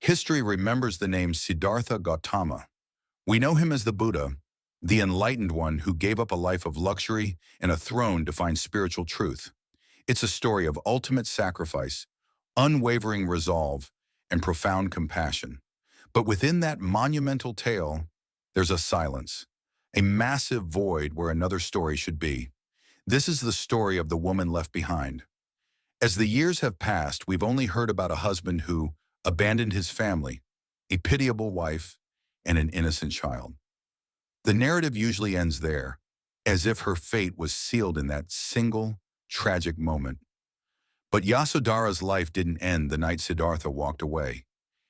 History remembers the name Siddhartha Gautama. We know him as the Buddha, the enlightened one who gave up a life of luxury and a throne to find spiritual truth. It's a story of ultimate sacrifice, unwavering resolve, and profound compassion. But within that monumental tale, there's a silence, a massive void where another story should be. This is the story of the woman left behind. As the years have passed, we've only heard about a husband who abandoned his family, a pitiable wife, and an innocent child. The narrative usually ends there, as if her fate was sealed in that single, tragic moment. But Yasodhara's life didn't end the night Siddhartha walked away.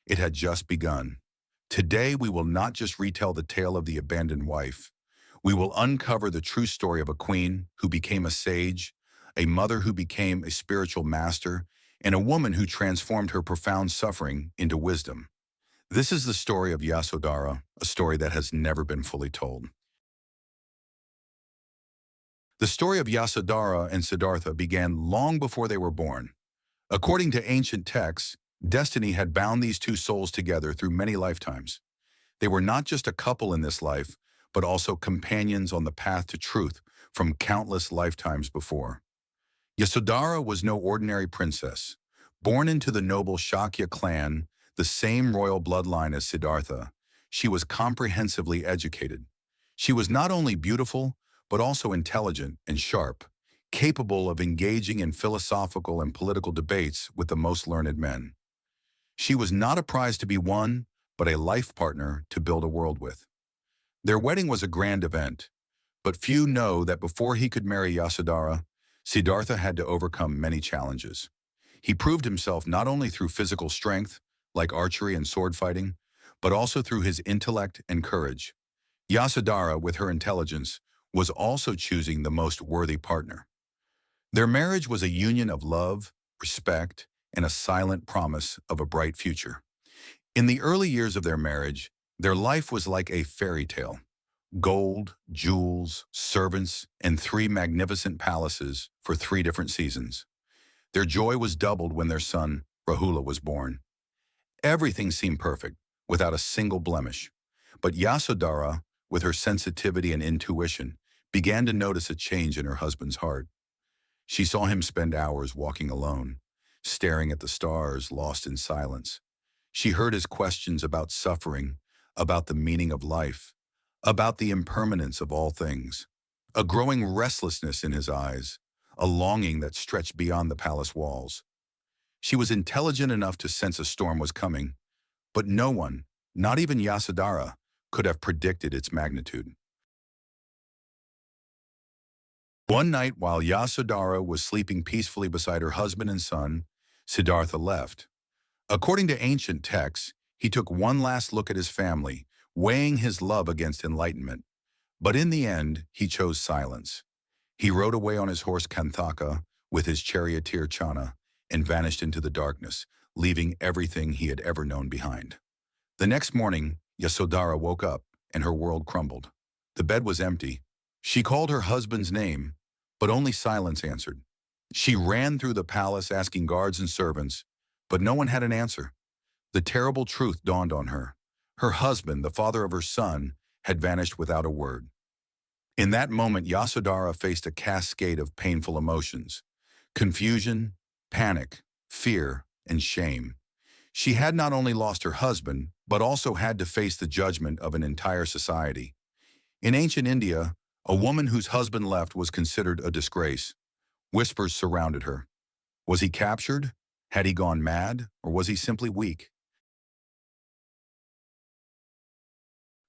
It had just begun. Today, we will not just retell the tale of the abandoned wife. We will uncover the true story of a queen who became a sage, a mother who became a spiritual master, and a woman who transformed her profound suffering into wisdom. This is the story of Yasodhara, a story that has never been fully told. The story of Yasodhara and Siddhartha began long before they were born. According to ancient texts, destiny had bound these two souls together through many lifetimes. They were not just a couple in this life, but also companions on the path to truth from countless lifetimes before. Yasodhara was no ordinary princess. Born into the noble Shakya clan, the same royal bloodline as Siddhartha, she was comprehensively educated. She was not only beautiful, but also intelligent and sharp, capable of engaging in philosophical and political debates with the most learned men. She was not a prize to be won, but a life partner to build a world with. Their wedding was a grand event, but few know that before he could marry Yasodhara, Siddhartha had to overcome many challenges. He proved himself not only through physical strength, like archery and sword fighting, but also through his intellect and courage. Yasodhara, with her intelligence, was also choosing the most worthy partner. Their marriage was a union of love, respect, and a silent promise of a bright future. In the early years of their marriage, their life was like a fairy tale. Gold, jewels, servants, and 3 magnificent palaces for 3 different seasons. Their joy was doubled when their son, Rahula, was born. Everything seemed perfect, without a single blemish. But Yasodhara, with her sensitivity and intuition, began to notice a change in her husband's heart. She saw him spend hours walking alone, staring at the stars, lost in silence. She heard his questions about suffering, about the meaning of life, about the impermanence of all things. A growing restlessness in his eyes, a longing that stretched beyond the palace walls. She was intelligent enough to sense a storm was coming, but no one, not even Yasodhara, could have predicted its magnitude. One night, while Yasodhara was sleeping peacefully beside her husband and son, Siddhartha left. According to ancient texts, he took one last look at his family, weighing his love against enlightenment. But in the end, he chose silence. He rode away on his horse Kanthaka with his charioteer Chana and vanished into the darkness, leaving everything he had ever known behind. The next morning, Yasodhara woke up and her world crumbled. The bed was empty. She called her husband's name, but only silence answered. She ran through the palace asking guards and servants, but no one had an answer. The terrible truth dawned on her. Her husband, the father of her son, had vanished without a word. In that moment, Yasodhara faced a cascade of painful emotions: confusion, panic, fear, and shame. She had not only lost her husband, but also had to face the judgment of an entire society. In ancient India, a woman whose husband left was considered a disgrace. Whispers surrounded her. Was he captured? Had he gone mad? Or was he simply weak?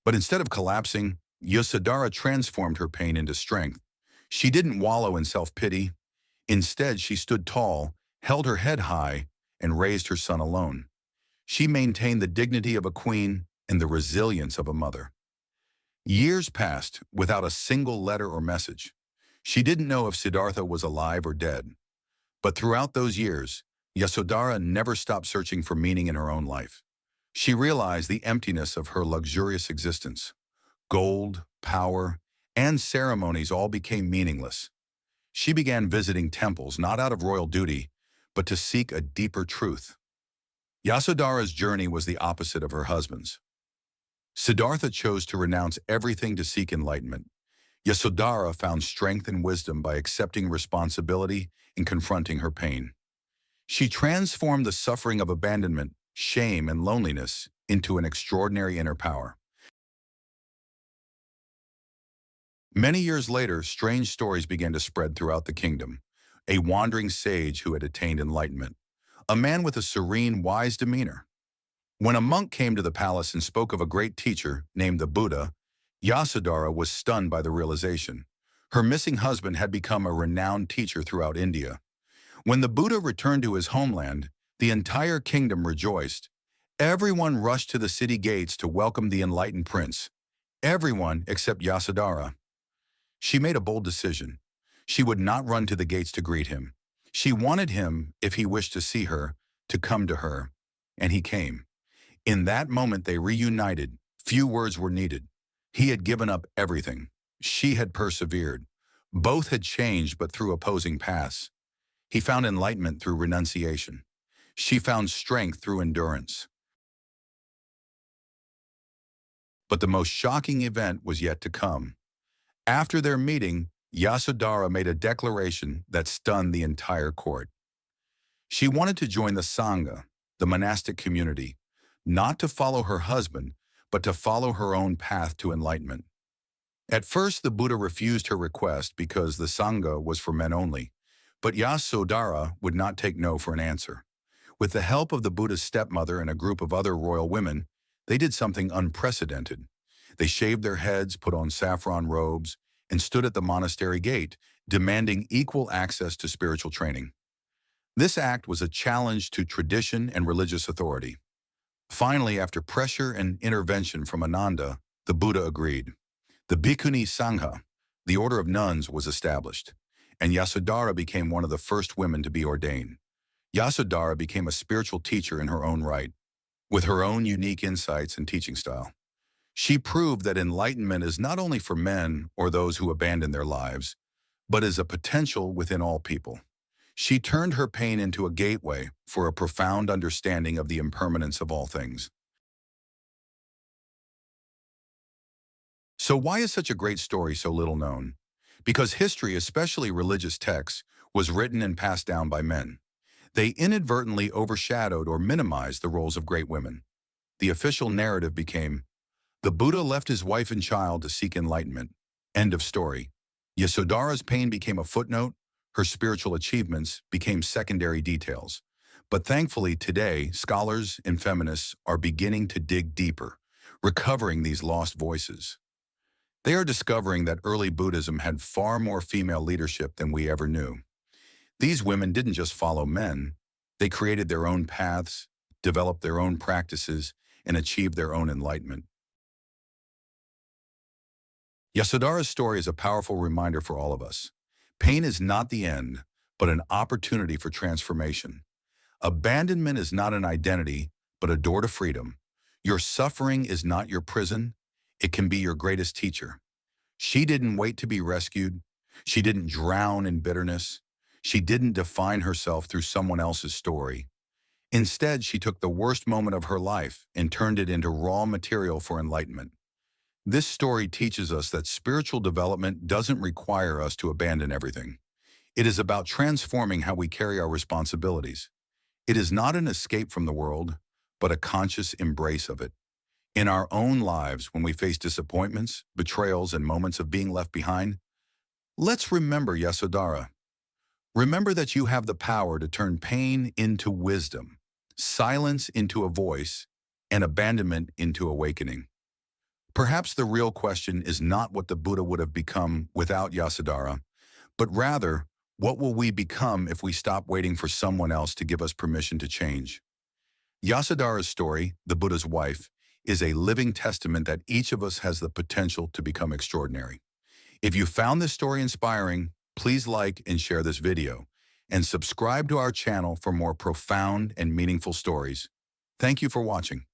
But instead of collapsing, Yasodhara transformed her pain into strength. She didn't wallow in self-pity. Instead, she stood tall, held her head high, and raised her son alone. She maintained the dignity of a queen and the resilience of a mother. Years passed without a single letter or message. She didn't know if Siddhartha was alive or dead. But throughout those years, Yasodhara never stopped searching for meaning in her own life. She realized the emptiness of her luxurious existence. Gold, power, and ceremonies all became meaningless. She began visiting temples not out of royal duty, but to seek a deeper truth. Yasodhara's journey was the opposite of her husband's. Siddhartha chose to renounce everything to seek enlightenment. Yasodhara found strength and wisdom by accepting responsibility and confronting her pain. She transformed the suffering of abandonment, shame, and loneliness into an extraordinary inner power. Many years later, strange stories began to spread throughout the kingdom. A wandering sage who had attained enlightenment. A man with a serene, wise demeanor. When a monk came to the palace and spoke of a great teacher named the Buddha, Yasodhara was stunned by the realization. Her missing husband had become a renowned teacher throughout India. When the Buddha returned to his homeland, the entire kingdom rejoiced. Everyone rushed to the city gates to welcome the enlightened prince. Everyone except Yasodhara. She made a bold decision. She would not run to the gates to greet him. She wanted him, if he wished to see her, to come to her. And he came. In that moment they reunited. Few words were needed. He had given up everything. She had persevered. Both had changed, but through opposing paths. He found enlightenment through renunciation. She found strength through endurance. But the most shocking event was yet to come. After their meeting, Yasodhara made a declaration that stunned the entire court. She wanted to join the Sangha, the monastic community, not to follow her husband, but to follow her own path to enlightenment. At first, the Buddha refused her request because the Sangha was for men only, but Yasodhara would not take no for an answer. With the help of the Buddha's stepmother and a group of other royal women, they did something unprecedented. They shaved their heads, put on saffron robes, and stood at the monastery gate, demanding equal access to spiritual training. This act was a challenge to tradition and religious authority. Finally, after pressure and intervention from Ananda, the Buddha agreed. The Bhikkhuni Sangha, the order of nuns, was established, and Yasodhara became one of the first women to be ordained. Yasodhara became a spiritual teacher in her own right, with her own unique insights and teaching style. She proved that enlightenment is not only for men or those who abandon their lives, but is a potential within all people. She turned her pain into a gateway for a profound understanding of the impermanence of all things. So why is such a great story so little known? Because history, especially religious texts, was written and passed down by men. They inadvertently overshadowed or minimized the roles of great women. The official narrative became, the Buddha left his wife and child to seek enlightenment. End of story. Yasodhara's pain became a footnote. Her spiritual achievements became secondary details. But thankfully today, scholars and feminists are beginning to dig deeper, recovering these lost voices. They are discovering that early Buddhism had far more female leadership than we ever knew. These women didn't just follow men. They created their own paths, developed their own practices, and achieved their own enlightenment. Yasodhara's story is a powerful reminder for all of us. Pain is not the end, but an opportunity for transformation. Abandonment is not an identity, but a door to freedom. Your suffering is not your prison. It can be your greatest teacher. She didn't wait to be rescued. She didn't drown in bitterness. She didn't define herself through someone else's story. Instead, she took the worst moment of her life and turned it into raw material for enlightenment. This story teaches us that spiritual development doesn't require us to abandon everything. It is about transforming how we carry our responsibilities. It is not an escape from the world, but a conscious embrace of it. In our own lives, when we face disappointments, betrayals, and moments of being left behind, let's remember Yasodhara. Remember that you have the power to turn pain into wisdom, silence into a voice, and abandonment into awakening. Perhaps the real question is not what the Buddha would have become without Yasodhara, but rather, what will we become if we stop waiting for someone else to give us permission to change? Yasodhara's story, the Buddha's wife, is a living testament that each of us has the potential to become extraordinary. If you found this story inspiring, please like and share this video, and subscribe to our channel for more profound and meaningful stories. Thank you for watching.